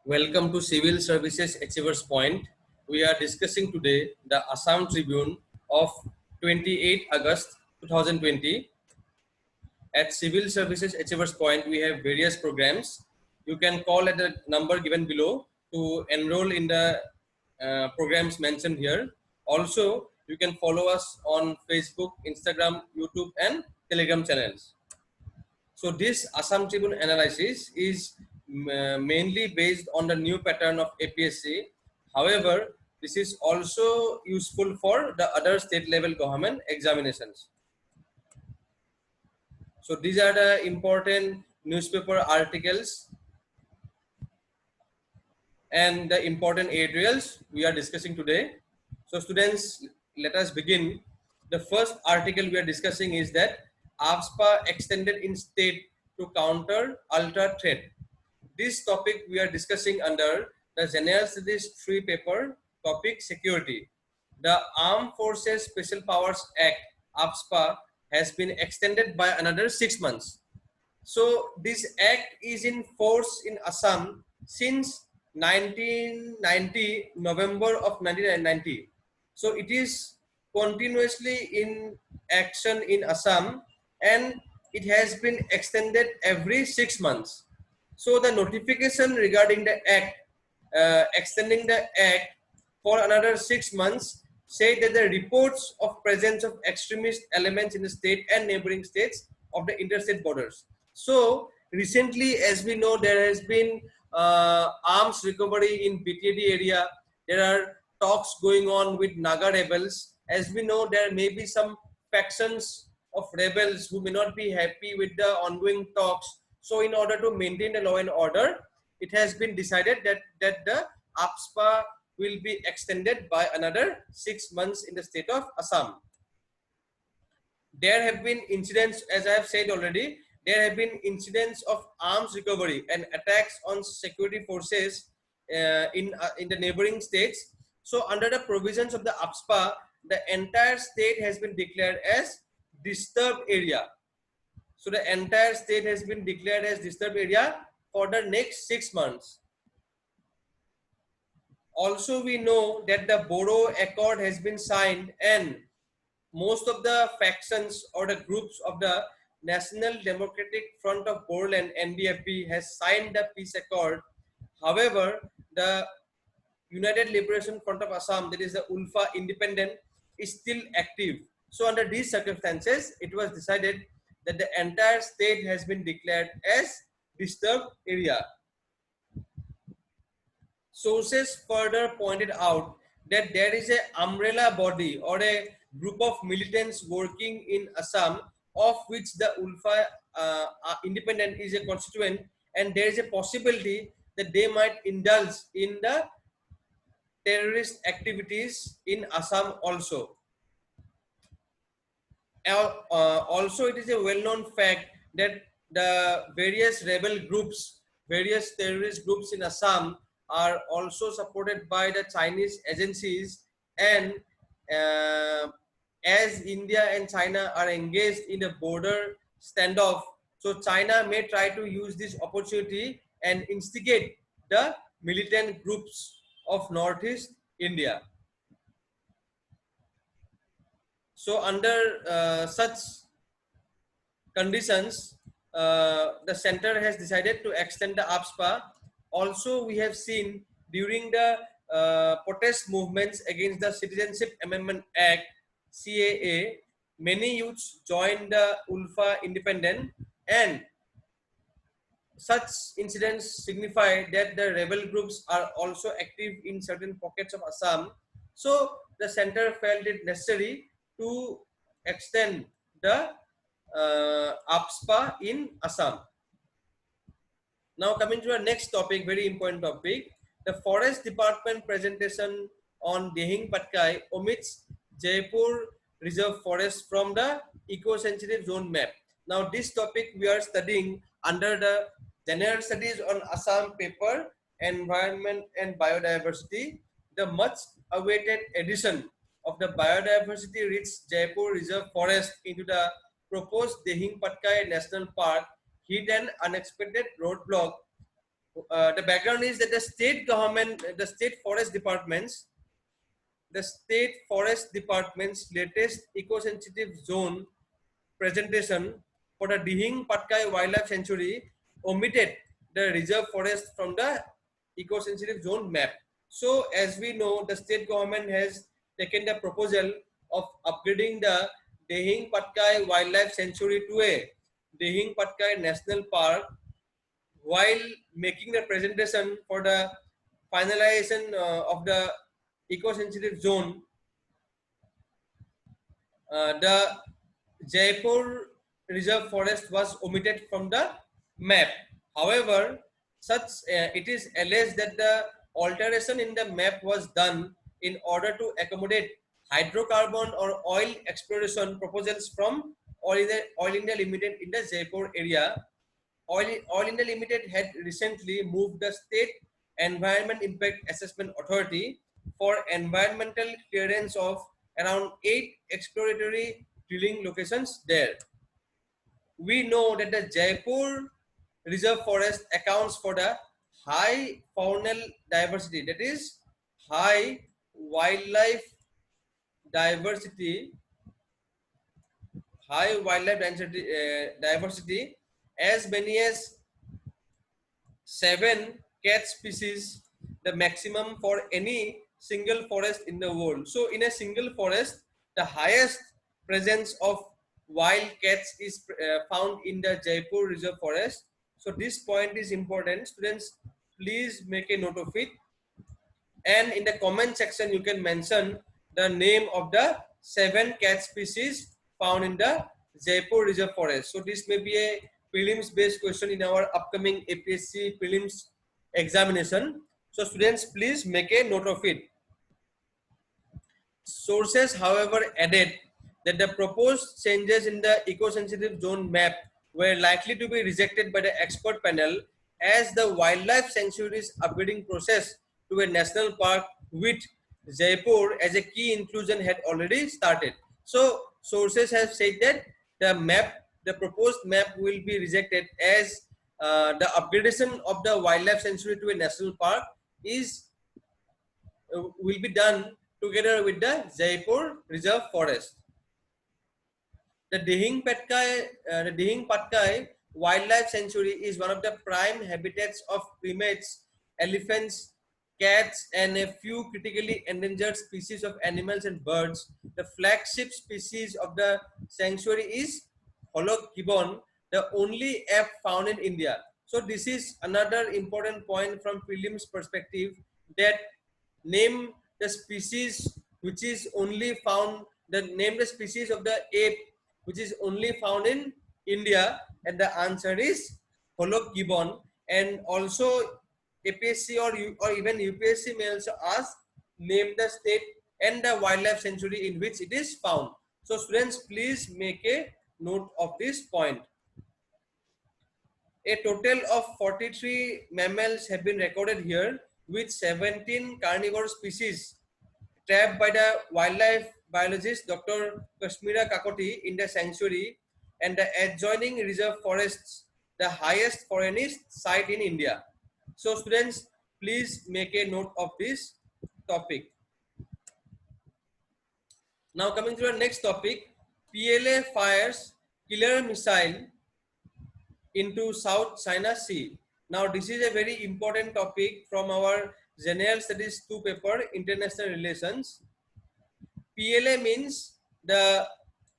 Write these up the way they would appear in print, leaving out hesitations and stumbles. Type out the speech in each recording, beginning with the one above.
Welcome to Civil Services Achievers Point. We are discussing today the Assam Tribune of 28 August 2020. At Civil Services Achievers Point, we have various programs. You can call at the number given below to enroll in the programs mentioned here. Also, you can follow us on Facebook, Instagram, YouTube, and Telegram channels. So this Assam Tribune analysis is mainly based on the new pattern of APSC. However, this is also useful for the other state level government examinations. So these are the important newspaper articles and the important editorials we are discussing today. So students, let us begin. The first article we are discussing is that AFSPA extended in state to counter ultra threat. This topic we are discussing under the General Studies 3 paper, topic security. The Armed Forces Special Powers Act, AFSPA, has been extended by another 6 months. So this act is in force in Assam since 1990, November of 1990. So it is continuously in action in Assam, and it has been extended every 6 months. So the notification regarding the act, extending the act for another 6 months, say that the reports of presence of extremist elements in the state and neighboring states of the interstate borders. So recently, as we know, there has been arms recovery in BTD area. There are talks going on with Naga rebels. As we know, there may be some factions of rebels who may not be happy with the ongoing talks. So in order to maintain the law and order, it has been decided that the AFSPA will be extended by another 6 months in the state of Assam. There have been incidents, as I have said already, there have been incidents of arms recovery and attacks on security forces in the neighboring states. So under the provisions of the AFSPA, the entire state has been declared as disturbed area. So the entire state has been declared as disturbed area for the next 6 months. Also, we know that the Bodo Accord has been signed, and most of the factions or the groups of the National Democratic Front of Bodoland (NDFB) has signed the peace accord. However, the United Liberation Front of Assam, that is the ULFA independent, is still active. So under these circumstances, it was decided that the entire state has been declared as disturbed area. Sources further pointed out that there is an umbrella body or a group of militants working in Assam, of which the ULFA independent is a constituent, and there is a possibility that they might indulge in the terrorist activities in Assam also. Also, it is a well-known fact that the various rebel groups, various terrorist groups in Assam are also supported by the Chinese agencies, and as India and China are engaged in a border standoff, so China may try to use this opportunity and instigate the militant groups of Northeast India. So under such conditions, the center has decided to extend the AFSPA. Also, we have seen during the protest movements against the Citizenship Amendment Act (CAA), many youths joined the ULFA independent, and such incidents signify that the rebel groups are also active in certain pockets of Assam. So the center felt it necessary to extend the AFSPA in Assam. Now coming to our next topic, very important topic, the Forest Department presentation on Dehing Patkai omits Jaipur Reserve Forest from the eco-sensitive zone map. Now this topic we are studying under the General Studies on Assam paper, Environment and Biodiversity, the much awaited addition of the biodiversity-rich Jaipur Reserve Forest into the proposed Dehing Patkai National Park hit an unexpected roadblock the background is that the state government, the state forest department's latest eco-sensitive zone presentation for the Dihing Patkai Wildlife Sanctuary omitted the reserve forest from the eco-sensitive zone map. So as we know, the state government has taken the proposal of upgrading the Dihing Patkai Wildlife Sanctuary to a Dihing Patkai National Park. While making the presentation for the finalization of the eco-sensitive zone, the Jaipur Reserve Forest was omitted from the map. However, it is alleged that the alteration in the map was done in order to accommodate hydrocarbon or oil exploration proposals from Oil India Limited in the Jaipur area. Oil India Limited had recently moved the State Environment Impact Assessment Authority for environmental clearance of around 8 exploratory drilling locations there. We know that the Jaipur Reserve Forest accounts for the high faunal diversity, that is high wildlife diversity, diversity as many as 7 cat species, the maximum for any single forest in the world. So in a single forest, the highest presence of wild cats is found in the Jaipur Reserve Forest. So this point is important. Students, please make a note of it. And in the comment section, you can mention the name of the 7 cat species found in the Jaipur Reserve Forest. So this may be a prelims based question in our upcoming APSC prelims examination. So students, please make a note of it. Sources, however, added that the proposed changes in the eco-sensitive zone map were likely to be rejected by the expert panel as the wildlife sanctuary's upgrading process to a national park with Jaipur as a key inclusion had already started. So sources have said that the proposed map will be rejected as the upgradation of the wildlife sanctuary to a national park will be done together with the Jaipur Reserve Forest. The Dihing Patkai Wildlife Sanctuary is one of the prime habitats of primates, elephants, cats, and a few critically endangered species of animals and birds. The flagship species of the sanctuary is Hollow gibbon, the only ape found in India. So this is another important point from prelims perspective, that name the species which is only found, name the species of the ape which is only found in India, and the answer is Hollow gibbon. And also APSC or even UPSC may also ask, name the state and the wildlife sanctuary in which it is found. So students, please make a note of this point. A total of 43 mammals have been recorded here, with 17 carnivore species trapped by the wildlife biologist Dr. Kashmira Kakoti in the sanctuary and the adjoining reserve forests, the highest forest site in India. So students, please make a note of this topic. Now coming to the next topic, PLA fires killer missile into South China Sea. Now this is a very important topic from our General Studies 2 paper, International Relations. PLA means the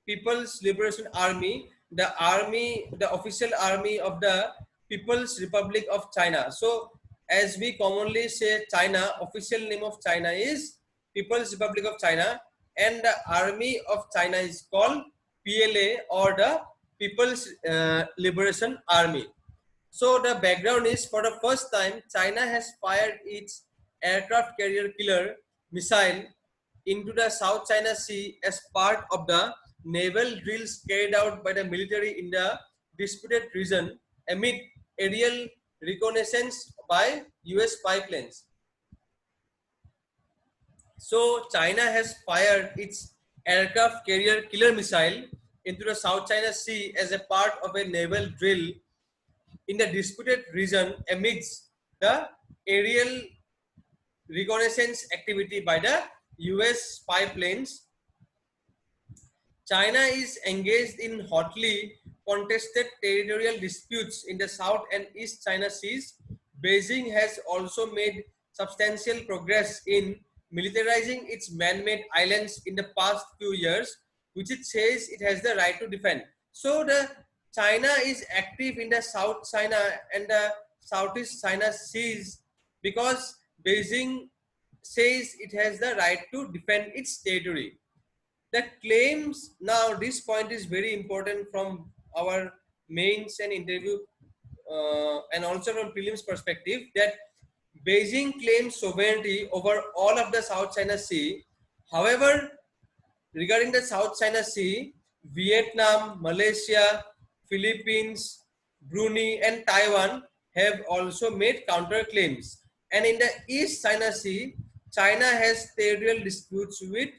People's Liberation Army, the official army of the People's Republic of China. So as we commonly say China, official name of China is People's Republic of China, and the army of China is called PLA, or the People's Liberation Army. So the background is, for the first time, China has fired its aircraft carrier killer missile into the South China Sea as part of the naval drills carried out by the military in the disputed region amid aerial reconnaissance by US spy planes. So China has fired its aircraft carrier killer missile into the South China Sea as a part of a naval drill in the disputed region amidst the aerial reconnaissance activity by the US spy planes. China is engaged in hotly contested territorial disputes in the South and East China Seas. Beijing has also made substantial progress in militarizing its man-made islands in the past few years, which it says it has the right to defend. So the China is active in the South China and the Southeast China Seas because Beijing says it has the right to defend its territory. The claims, now this point is very important from our mains and interview and also from prelims perspective, that Beijing claims sovereignty over all of the South China Sea. However, regarding the South China Sea, Vietnam, Malaysia, Philippines, Brunei and Taiwan have also made counterclaims. And in the East China Sea, China has territorial disputes with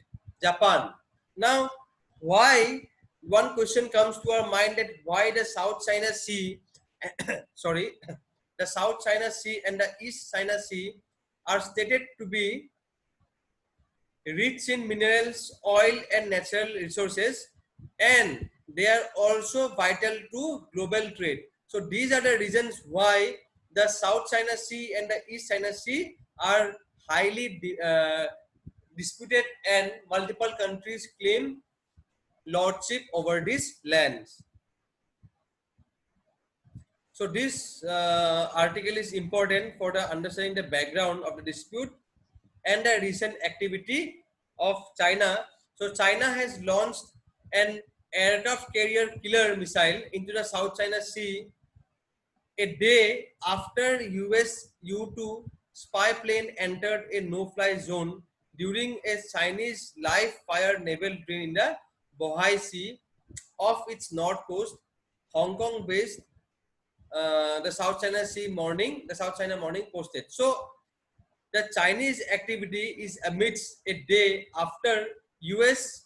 Japan. Now, why, one question comes to our mind, that why the South China Sea, sorry, the South China Sea and the East China Sea are stated to be rich in minerals, oil and natural resources, and they are also vital to global trade. So these are the reasons why the South China Sea and the East China Sea are highly disputed, and multiple countries claim lordship over these lands. So this article is important for the understanding the background of the dispute and the recent activity of China. So China has launched an aircraft carrier killer missile into the South China Sea a day after US U-2 spy plane entered a no-fly zone during a Chinese live-fire naval drill in the Bohai Sea off its north coast. Hong Kong-based the South China Morning posted. So the Chinese activity is amidst a day after US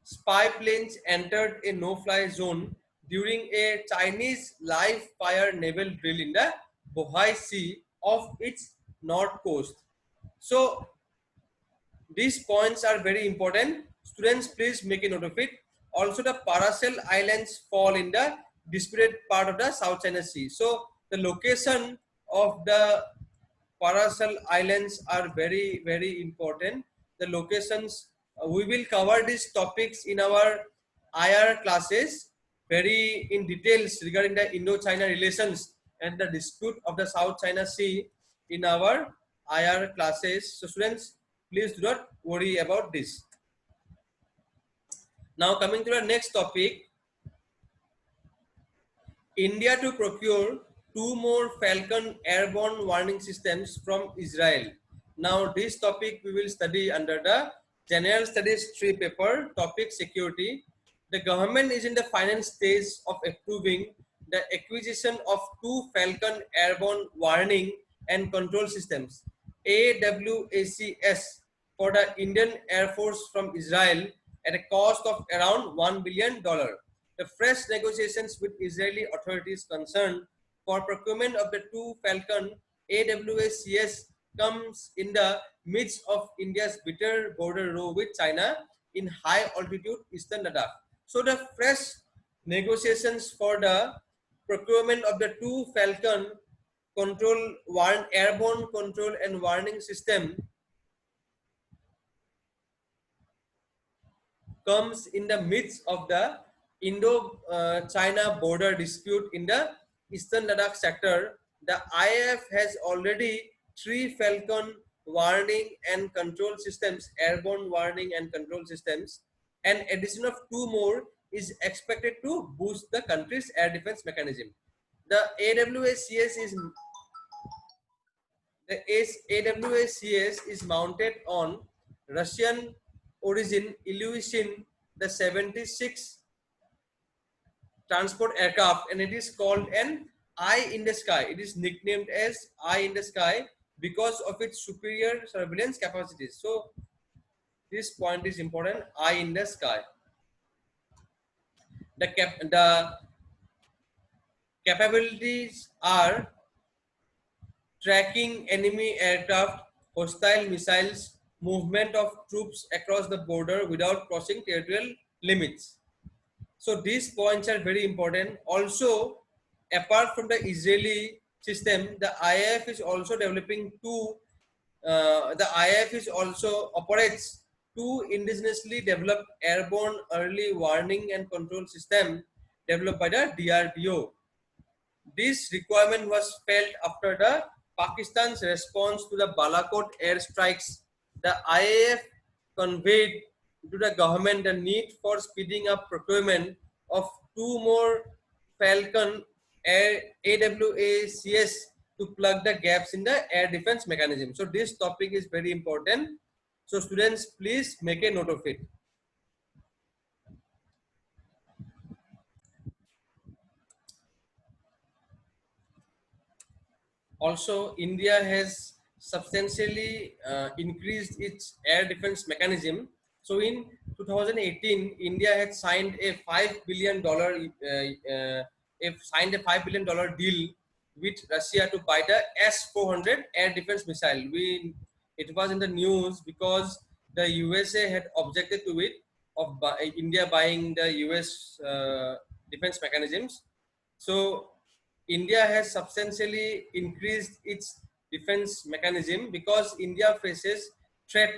spy planes entered a no-fly zone during a Chinese live-fire naval drill in the Bohai Sea off its north coast. So these points are very important. Students, please make a note of it. Also, the Paracel Islands fall in the disputed part of the South China Sea. So the location of the Paracel Islands are very, very important. The locations, we will cover these topics in our IR classes very in details regarding the Indo-China relations and the dispute of the South China Sea in our IR classes. So students, please do not worry about this. Now coming to the next topic, India to procure 2 more Falcon airborne warning systems from Israel. Now this topic we will study under the General Studies 3 paper, topic security. The government is in the final stage of approving the acquisition of 2 Falcon airborne warning and control systems, AWACS, for the Indian Air Force from Israel at a cost of around $1 billion. The fresh negotiations with Israeli authorities concerned for procurement of the 2 Falcon AWACS comes in the midst of India's bitter border row with China in high altitude eastern Ladakh. So the fresh negotiations for the procurement of the 2 Falcon airborne control and warning system comes in the midst of the Indo-China border dispute in the eastern Ladakh sector. The IAF has already 3 Falcon warning and control systems, airborne warning and control systems, and addition of 2 more is expected to boost the country's air defense mechanism. The AWACS is mounted on Russian origin Ilyushin the 76 transport aircraft, and it is called an Eye in the Sky. It is nicknamed as Eye in the Sky because of its superior surveillance capacities. So this point is important, Eye in the Sky. The capabilities are tracking enemy aircraft, hostile missiles, movement of troops across the border without crossing territorial limits. So these points are very important. Also, apart from the Israeli system, the IAF is also developing two. The IAF is also operates two indigenously developed airborne early warning and control system developed by the DRDO. This requirement was felt after the Pakistan's response to the Balakot airstrikes. The IAF conveyed to the government the need for speeding up procurement of two more Falcon Air AWACS to plug the gaps in the air defense mechanism. So this topic is very important. So students, please make a note of it. Also, India has substantially increased its air defense mechanism. So, in 2018, India had signed a $5 billion deal with Russia to buy the S-400 air defense missile. It was in the news because the USA had objected to it of India buying the US defense mechanisms. So India has substantially increased its defense mechanism because India faces threat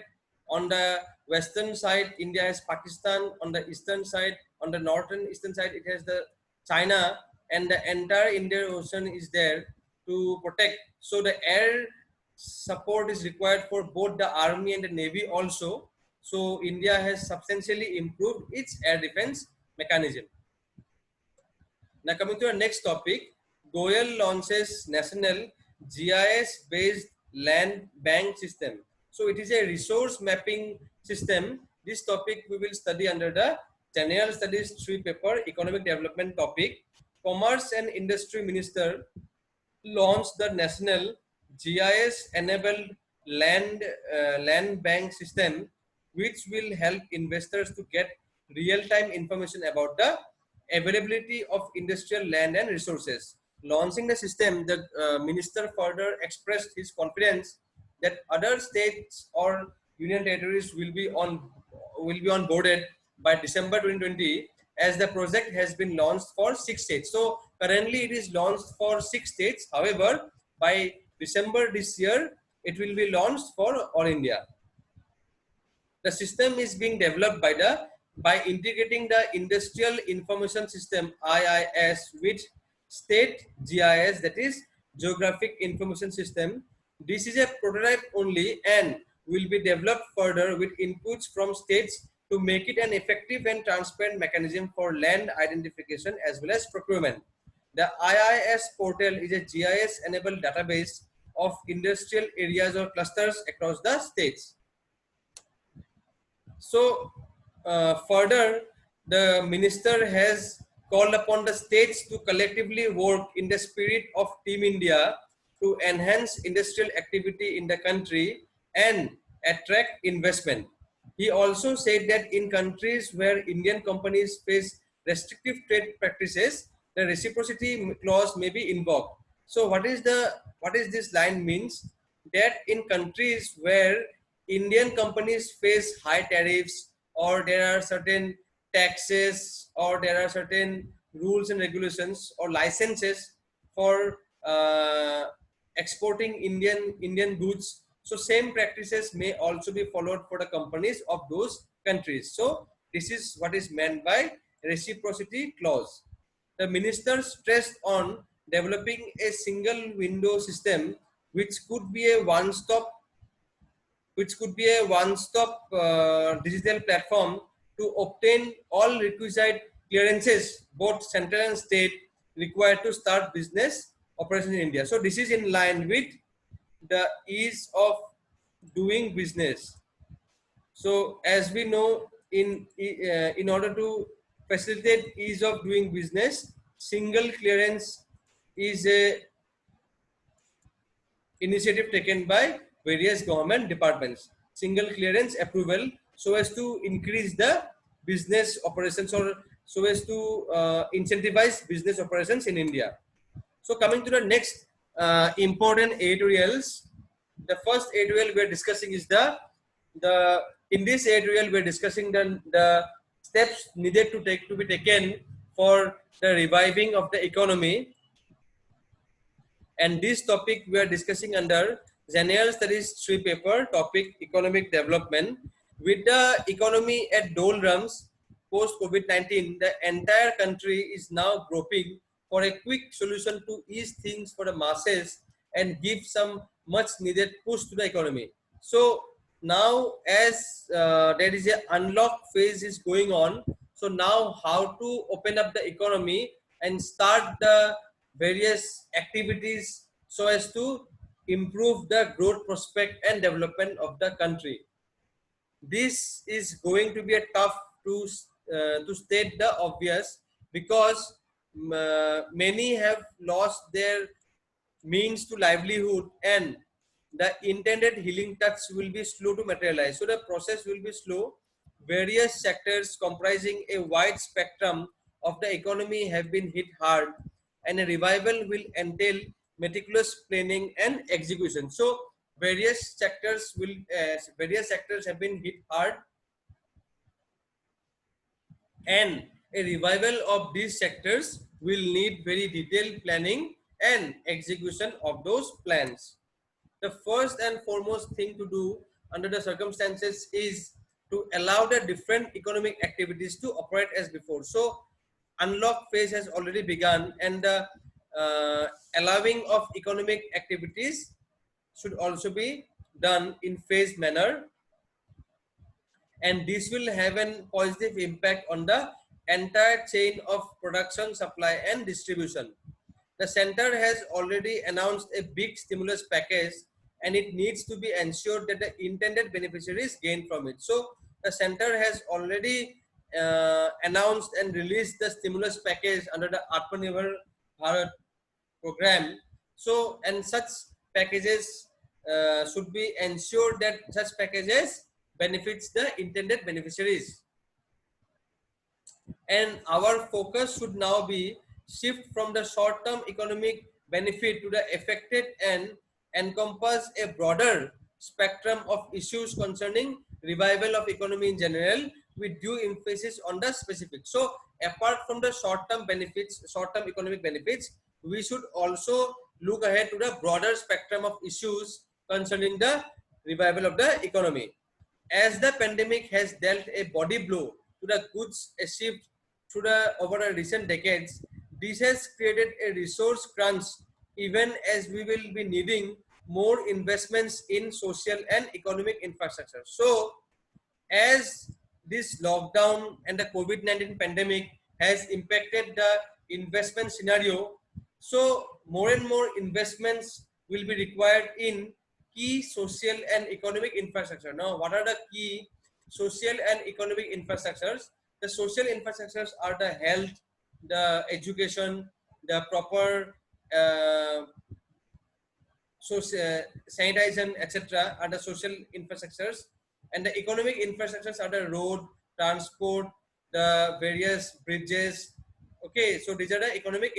on the western side. India has Pakistan on the eastern side. On the northern eastern side, it has the China, and the entire Indian Ocean is there to protect. So the air support is required for both the army and the navy also. So India has substantially improved its air defense mechanism. Now coming to our next topic, Goyal launches national GIS-based land bank system. So it is a resource mapping system. This topic we will study under the General Studies 3 paper, Economic Development topic. Commerce and Industry Minister launched the national GIS-enabled land bank system, which will help investors to get real-time information about the availability of industrial land and resources. Launching the system, the minister further expressed his confidence that other states or union territories will be onboarded by December 2020, as the project has been launched for 6 states. So currently it is launched for 6 states. However, by December this year, it will be launched for all India. The system is being developed by integrating the Industrial Information System IIS with state GIS, that is Geographic Information System. This is a prototype only and will be developed further with inputs from states to make it an effective and transparent mechanism for land identification as well as procurement. The IIS portal is a GIS enabled database of industrial areas or clusters across the states. So further, the minister has called upon the states to collectively work in the spirit of Team India to enhance industrial activity in the country and attract investment. He also said that in countries where Indian companies face restrictive trade practices, the reciprocity clause may be invoked. So what is this line means? That in countries where Indian companies face high tariffs, or there are certain taxes, or there are certain rules and regulations or licenses for exporting Indian goods. So same practices may also be followed for the companies of those countries. So this is what is meant by reciprocity clause. The minister stressed on developing a single window system which could be a one-stop digital platform to obtain all requisite clearances, both central and state, required to start business operations in India. So this is in line with the ease of doing business. So as we know, in order to facilitate ease of doing business, single clearance is a initiative taken by various government departments. Single clearance approval, so as to increase the business operations, or so as to incentivize business operations in India. So coming to the next important editorials. The first editorial we are discussing is the in this editorial we are discussing the steps needed to be taken for the reviving of the economy, and this topic we are discussing under General Studies 3 paper, topic economic development. With the economy at doldrums post COVID-19, the entire country is now groping for a quick solution to ease things for the masses and give some much needed push to the economy. So now, as there is a unlock phase is going on, so now how to open up the economy and start the various activities so as to improve the growth prospect and development of the country. This is going to be a tough to state the obvious, because many have lost their means to livelihood, and the intended healing touch will be slow to materialize. So the process will be slow. Various sectors comprising a wide spectrum of the economy have been hit hard, and a revival will entail meticulous planning and execution. So various sectors have been hit hard, and a revival of these sectors will need very detailed planning and execution of those plans. The first and foremost thing to do under the circumstances is to allow the different economic activities to operate as before. So unlock phase has already begun, and the allowing of economic activities should also be done in phased manner, and this will have a positive impact on the entire chain of production, supply and distribution. The center has already announced a big stimulus package, and it needs to be ensured that the intended beneficiaries gain from it. So the center has already announced and released the stimulus package under the Atmanirbhar Bharat program. So, and such packages should be ensured that such packages benefits the intended beneficiaries. And our focus should now be shift from the short-term economic benefit to the affected and encompass a broader spectrum of issues concerning revival of economy in general, with due emphasis on the specific. So apart from the short-term benefits, short-term economic benefits, we should also look ahead to the broader spectrum of issues concerning the revival of the economy. As the pandemic has dealt a body blow to the goods achieved through the over the recent decades, this has created a resource crunch, even as we will be needing more investments in social and economic infrastructure. So as this lockdown and the COVID-19 pandemic has impacted the investment scenario, so more and more investments will be required in key social and economic infrastructure. Now, what are the key social and economic infrastructures? The social infrastructures are the health, the education, the proper sanitation, etc. are the social infrastructures, and the economic infrastructures are the road, transport, the various bridges. Okay, so these are the economic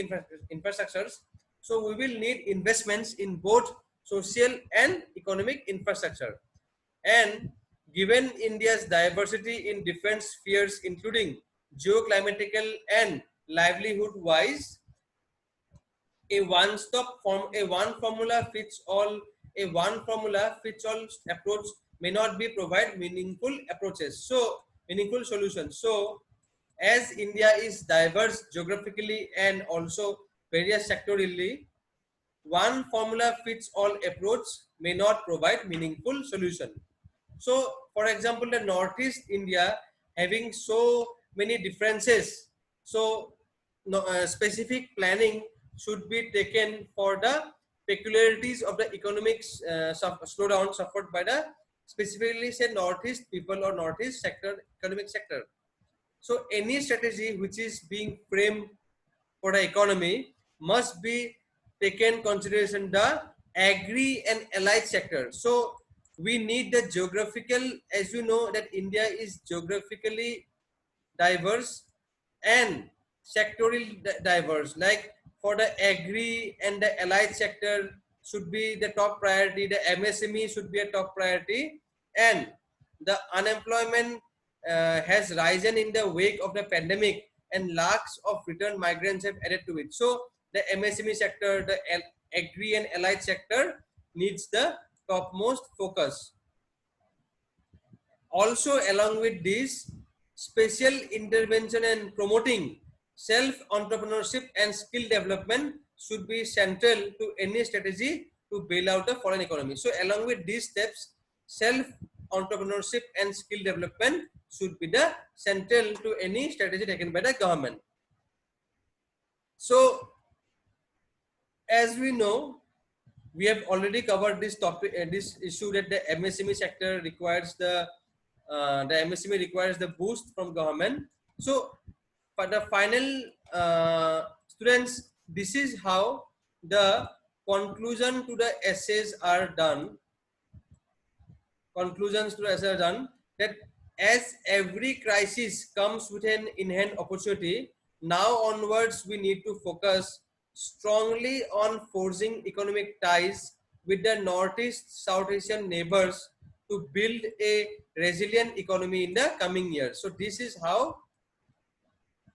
infrastructures. So we will need investments in both social and economic infrastructure. And given India's diversity in different spheres, including geoclimatical and livelihood wise, a one formula fits all approach may not be provide meaningful approaches. So meaningful solutions. So as India is diverse geographically and also various sectorally, one formula fits all approach may not provide meaningful solution. So for example, the Northeast India having so many differences, so specific planning should be taken for the peculiarities of the economic slowdown suffered by the specifically say Northeast people or Northeast sector, economic sector. So any strategy which is being framed for the economy must be taken consideration the agri and allied sector. So we need the geographical, as you know that India is geographically diverse and sectorial diverse. Like for the agri and the allied sector should be the top priority. The MSME should be a top priority, and the unemployment has risen in the wake of the pandemic, and lakhs of returned migrants have added to it. So the MSME sector, the agri and allied sector needs the topmost focus. Also, along with this, special intervention and promoting self-entrepreneurship and skill development should be central to any strategy to bail out the foreign economy. So along with these steps, self-entrepreneurship and skill development should be the central to any strategy taken by the government. So as we know, we have already covered this topic, this issue that the MSME sector requires the MSME requires the boost from government. So for the final students, this is how the conclusion to the essays are done. Conclusions to the essays are done, that as every crisis comes with an in-hand opportunity, now onwards we need to focus strongly on forging economic ties with the Northeast South Asian neighbors to build a resilient economy in the coming years. So this is how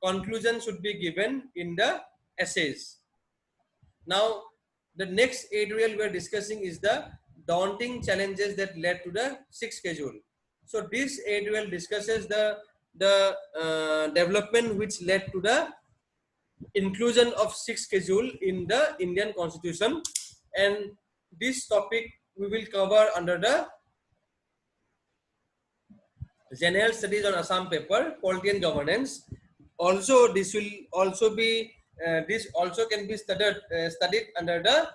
conclusion should be given in the essays. Now, the next editorial we are discussing is the daunting challenges that led to the sixth schedule. So this editorial discusses the development which led to the inclusion of sixth schedule in the Indian Constitution, and this topic we will cover under the General Studies on Assam paper, Polity and Governance. Also, this will also be this also can be studied under the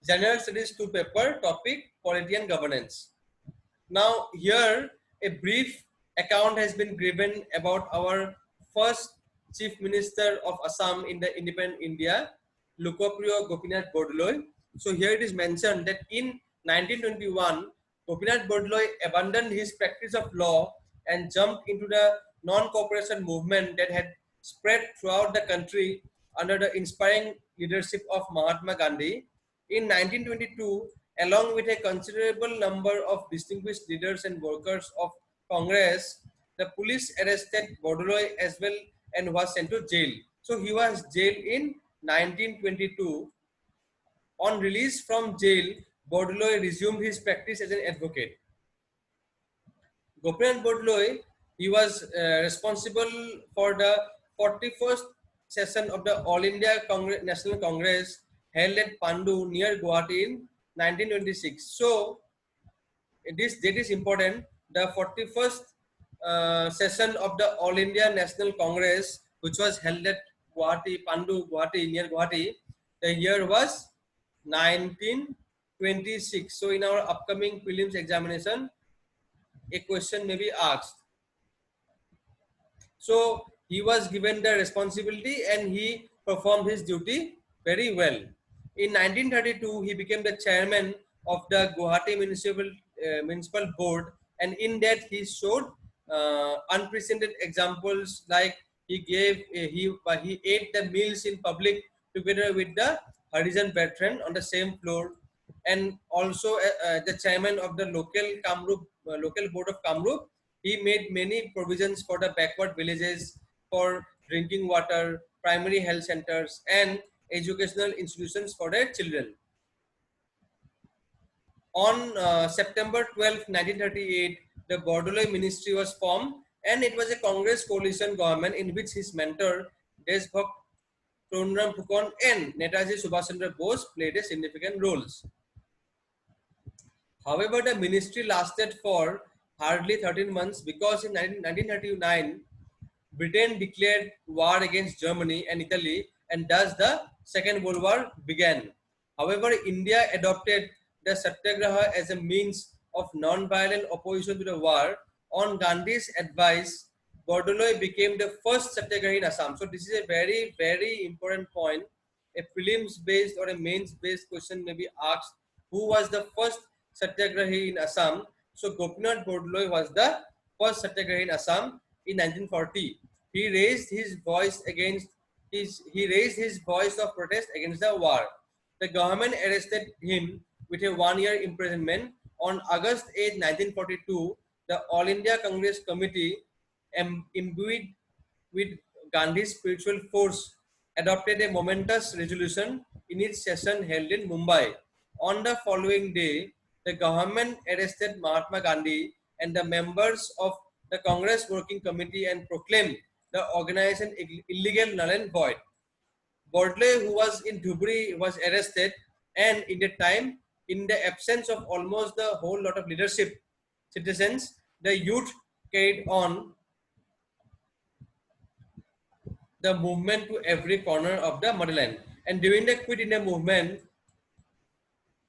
General Studies 2 paper, topic Polity and Governance. Now here a brief account has been given about our first Chief Minister of Assam in the independent India, Lokopriyo Gopinath Bordoloi. So here it is mentioned that in 1921, Gopinath Bordoloi abandoned his practice of law and jumped into the non-cooperation movement that had spread throughout the country under the inspiring leadership of Mahatma Gandhi. In 1922, along with a considerable number of distinguished leaders and workers of Congress, the police arrested Bordoloi as well and was sent to jail. So he was jailed in 1922. On release from jail, Bordoloi resumed his practice as an advocate. Gopinath Bordoloi, he was responsible for the 41st session of the All India National Congress held at Pandu near Guwahati in 1926. So this date is important. The 41st session of the All India National Congress, which was held at Guwahati, Pandu, Guwahati, near Guwahati, the year was 1926. So in our upcoming prelims examination, a question may be asked. So he was given the responsibility and he performed his duty very well. In 1932, he became the chairman of the Guwahati Municipal Board, and in that he showed unprecedented examples, like he ate the meals in public together with the Harijan veteran on the same floor, and also the chairman of the local board of Kamrup. He made many provisions for the backward villages for drinking water, primary health centers, and educational institutions for their children. On September 12, 1938, the Bordoloi ministry was formed, and it was a Congress coalition government in which his mentor, Deshbhakt Pranab Phukon and Netaji Subhash Chandra Bose played a significant roles. However, the ministry lasted for hardly 13 months because in 1939, Britain declared war against Germany and Italy, and thus the Second World War began. However, India adopted the Satyagraha as a means of non-violent opposition to the war. On Gandhi's advice, Bordoloi became the first Satyagrahi in Assam. So this is a very, very important point. A prelims-based or a mains-based question may be asked, who was the first Satyagrahi in Assam? So Gopinath Bordoloi was the first Satyagrahi in Assam in 1940. He raised his voice against he raised his voice of protest against the war. The government arrested him with a 1-year imprisonment. On August 8, 1942, the All India Congress Committee, imbued with Gandhi's spiritual force, adopted a momentous resolution in its session held in Mumbai. On the following day, the government arrested Mahatma Gandhi and the members of the Congress Working Committee and proclaimed the organization illegal, null and void. Baudelaire, who was in Dhubri, was arrested, and in the absence of almost the whole lot of leadership citizens, the youth carried on the movement to every corner of the motherland. And during the Quit India movement,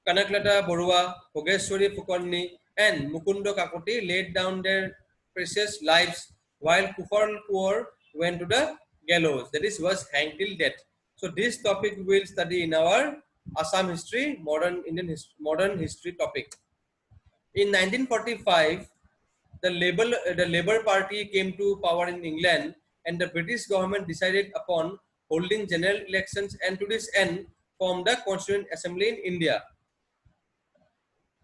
Kanaklata Borua, Hogeshwari Fukonni, and Mukundo Kakoti laid down their precious lives, while Kufal Kaur went to the gallows. That is, was hanged till death. So this topic we will study in our Assam history, modern history topic. In 1945, the Labour Party came to power in England, and the British government decided upon holding general elections, and to this end formed the Constituent Assembly in India.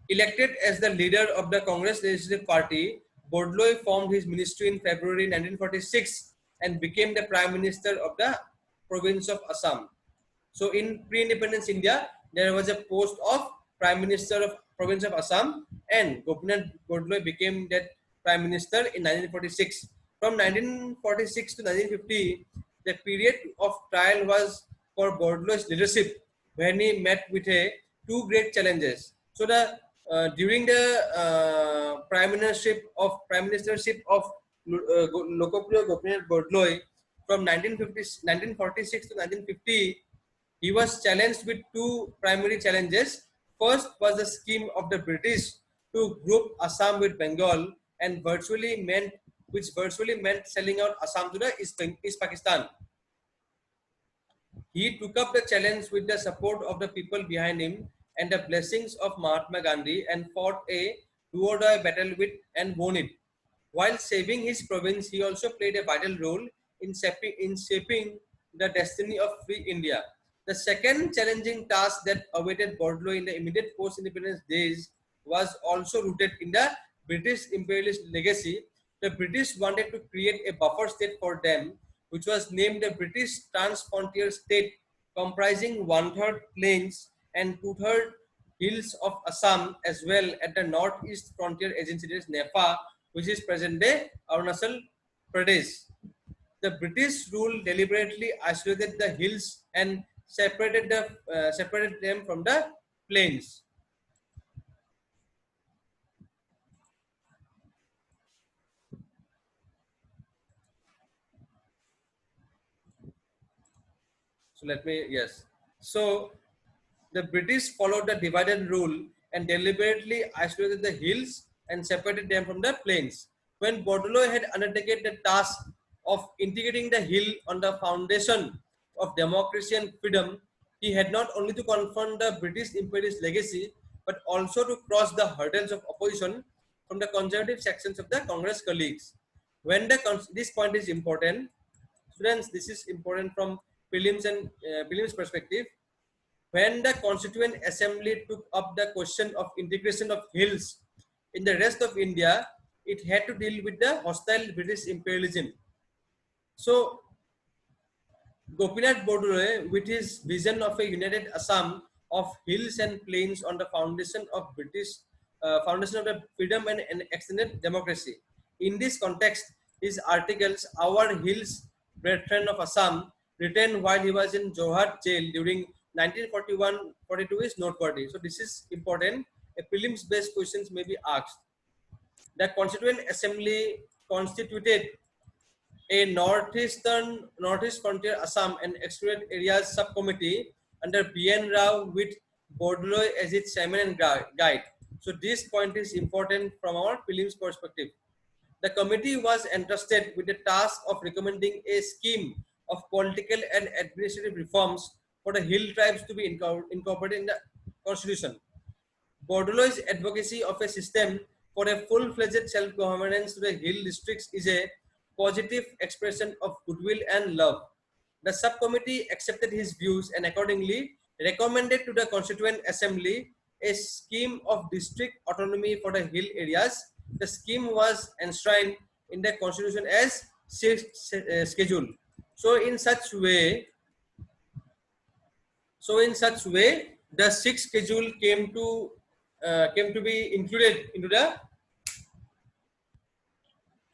Elected as the leader of the Congress Legislative Party, Baudelaire formed his ministry in February 1946 and became the Prime Minister of the province of Assam. So in pre-independence India, there was a post of Prime Minister of province of Assam, and Gopinath Baudelaire became that Prime Minister in 1946. From 1946 to 1950, the period of trial was for Baudelaire's leadership, when he met with two great challenges. So during the prime ministership of Lokopriya Gopinath Baudelaire from 1946 to 1950, he was challenged with two primary challenges. First was the scheme of the British to group Assam with Bengal, and which virtually meant selling out Assam to the East Pakistan. He took up the challenge with the support of the people behind him and the blessings of Mahatma Gandhi, and fought a do-or-die battle with and won it. While saving his province, he also played a vital role in shaping the destiny of free India. The second challenging task that awaited Baudelaire in the immediate post-independence days was also rooted in the British imperialist legacy. The British wanted to create a buffer state for them, which was named the British Transfrontier State, comprising 1/3 plains and 2/3 hills of Assam, as well at the northeast frontier agency, NEFA, which is present-day Arunachal Pradesh. The British rule deliberately isolated the hills and separated them from the plains. So the British followed the divided rule and deliberately isolated the hills and separated them from the plains. When Baudelaire had undertaken the task of integrating the hill on the foundation of democracy and freedom, he had not only to confront the British imperialist legacy, but also to cross the hurdles of opposition from the conservative sections of the Congress colleagues. This point is important, students. This is important from prelims and prelims perspective. When the Constituent Assembly took up the question of integration of hills in the rest of India, it had to deal with the hostile British imperialism. So Gopinath Baudelaire, with his vision of a united Assam of hills and plains on the foundation of the freedom and extended democracy. In this context, his articles, "Our Hills, Brethren of Assam," written while he was in Jorhat jail during 1941-42, is noteworthy. So this is important. A prelims-based questions may be asked. The Constituent Assembly constituted a Northeast Frontier Assam and Excluded Areas Subcommittee under B.N. Rao, with Baudelaire as its chairman and guide. So this point is important from our prelims perspective. The committee was entrusted with the task of recommending a scheme of political and administrative reforms for the hill tribes to be incorporated in the constitution. Baudelaire's advocacy of a system for a full-fledged self-governance to the hill districts is a positive expression of goodwill and love. The subcommittee accepted his views and accordingly recommended to the Constituent Assembly a scheme of district autonomy for the hill areas. The scheme was enshrined in the constitution as schedule. So in such way, the sixth schedule came to be included into the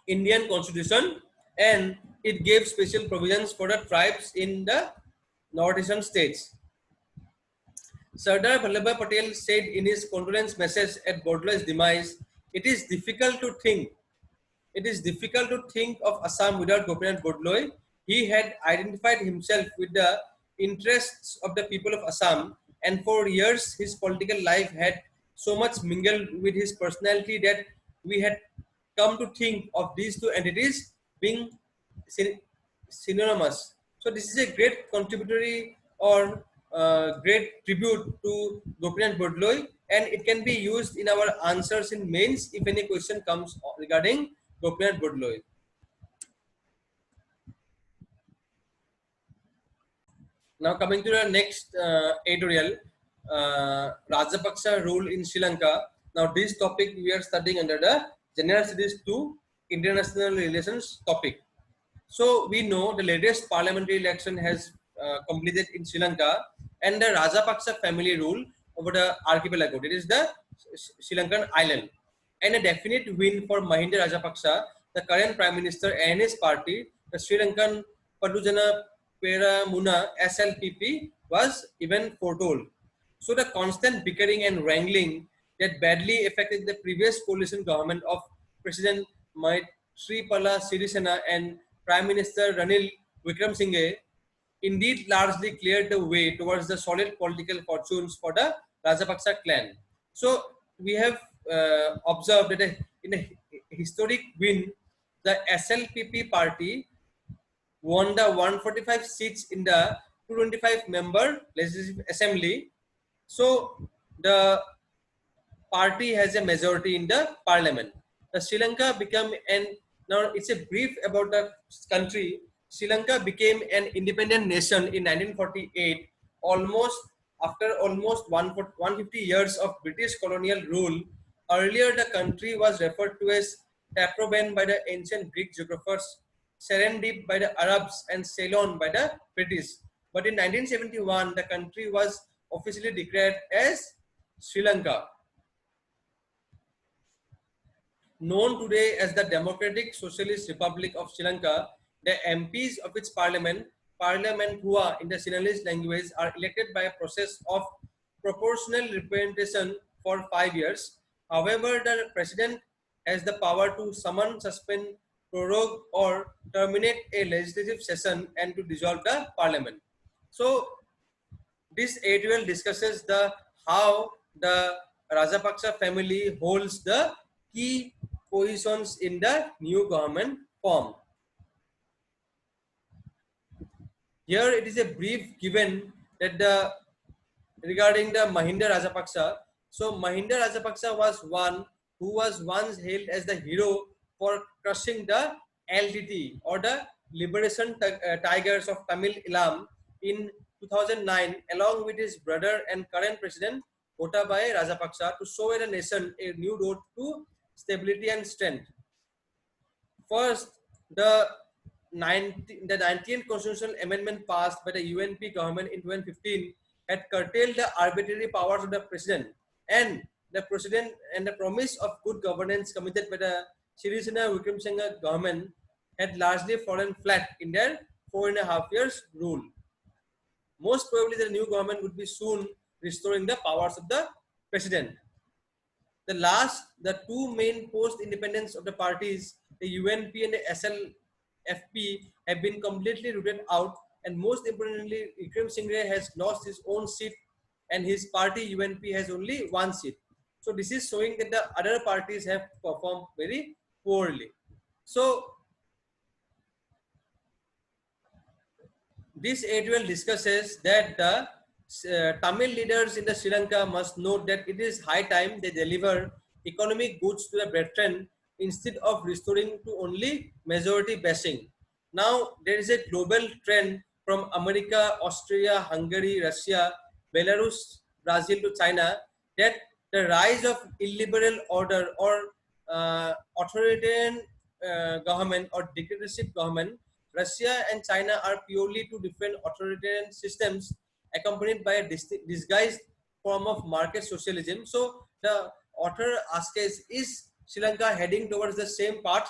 Indian Constitution, and it gave special provisions for the tribes in the northeastern states. Sardar Vallabhbhai Patel said in his condolence message at Bodloi's demise, it is difficult to think of Assam without Gopinath Bodloi. He had identified himself with the interests of the people of Assam, and for years his political life had so much mingled with his personality that we had come to think of these two entities being synonymous. So this is a great contributory or great tribute to Gopinath Bodloi, and it can be used in our answers in mains if any question comes regarding Gopinath Bodloi. Now coming to the next editorial, Rajapaksa rule in Sri Lanka. Now this topic we are studying under the General Studies 2 International Relations topic. So we know the latest parliamentary election has completed in Sri Lanka, and the Rajapaksa family rule over the archipelago. It is the Sri Lankan island, and a definite win for Mahinda Rajapaksa, the current prime minister, and his party, the Sri Lankan Padujana Peramuna SLPP, was even foretold. So the constant bickering and wrangling that badly affected the previous coalition government of President Maithripala Sirisena and Prime Minister Ranil Wickremesinghe indeed largely cleared the way towards the solid political fortunes for the Rajapaksa clan. So we have observed that in a historic win, the SLPP party won the 145 seats in the 225 member legislative assembly. So the party has a majority in the parliament. The Sri Lanka became now it's a brief about the country. Sri Lanka became an independent nation in 1948, after almost 150 years of British colonial rule. Earlier, the country was referred to as Taprobane by the ancient Greek geographers, Serendip by the Arabs, and Ceylon by the British. But in 1971, the country was officially declared as Sri Lanka. Known today as the Democratic Socialist Republic of Sri Lanka, the MPs of its parliament, Parliamentua in the Sinhalese language, are elected by a process of proportional representation for 5 years. However, the president has the power to summon, suspend, prorogue, or terminate a legislative session and to dissolve the parliament. So, this editorial discusses how the Rajapaksa family holds the key positions in the new government form. Here it is a brief given that regarding the Mahinda Rajapaksa. So Mahinda Rajapaksa was one who was once hailed as the hero for crushing the LTT or the Liberation Tigers of Tamil Eelam in 2009, along with his brother and current president Gotabaya Rajapaksa, to show the nation a new road to stability and strength. First, the 19th constitutional amendment passed by the UNP government in 2015 had curtailed the arbitrary powers of the president, and the promise of good governance committed by the Sirisena Wickremesinghe government had largely fallen flat in their 4.5 years rule. Most probably the new government would be soon restoring the powers of the president. The two main post-independence of the parties, the UNP and the SLFP, have been completely rooted out, and most importantly, Wickremesinghe has lost his own seat and his party UNP has only one seat. So this is showing that the other parties have performed very poorly. So this editorial discusses that the Tamil leaders in the Sri Lanka must note that it is high time they deliver economic goods to the brethren instead of restoring to only majority bashing. Now there is a global trend from America, Austria, Hungary, Russia, Belarus, Brazil to China, that the rise of illiberal order or authoritarian government or dictatorship government, Russia and China are purely two different authoritarian systems accompanied by a disguised form of market socialism. So the author asks, is Sri Lanka heading towards the same path?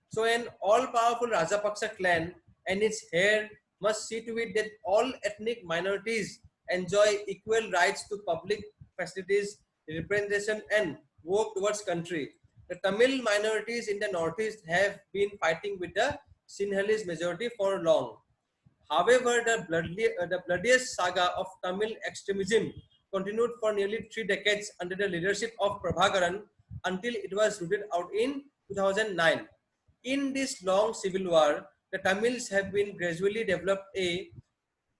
So an all-powerful Rajapaksa clan and its heir must see to it that all ethnic minorities enjoy equal rights to public facilities, representation and work towards country. The Tamil minorities in the northeast have been fighting with the Sinhalese majority for long. However, the bloodiest saga of Tamil extremism continued for nearly 3 decades under the leadership of Prabhakaran until it was rooted out in 2009. In this long civil war, the Tamils have been gradually developed a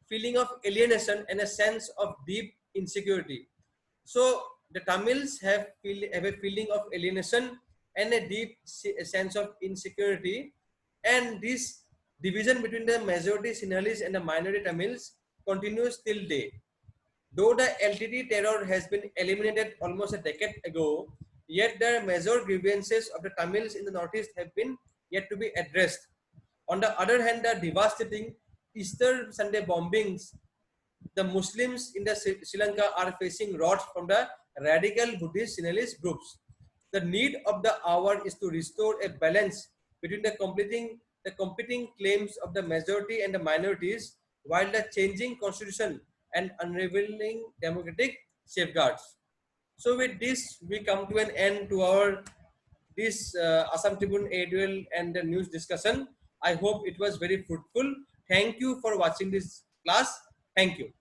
feeling of alienation and a sense of deep insecurity. So the Tamils have a feeling of alienation and a deep sense of insecurity, and this division between the majority Sinhalese and the minority Tamils continues till date. Though the LTT terror has been eliminated almost a decade ago, yet the major grievances of the Tamils in the northeast have been yet to be addressed. On the other hand, the devastating Easter Sunday bombings, the Muslims in the Sri Lanka are facing wrath from the radical Buddhist Sinhalese groups. The need of the hour is to restore a balance between the competing claims of the majority and the minorities, while the changing constitution and unraveling democratic safeguards. So with this, we come to an end to our this Assam Tribune editorial and the news discussion. I hope it was very fruitful. Thank you for watching this class. Thank you.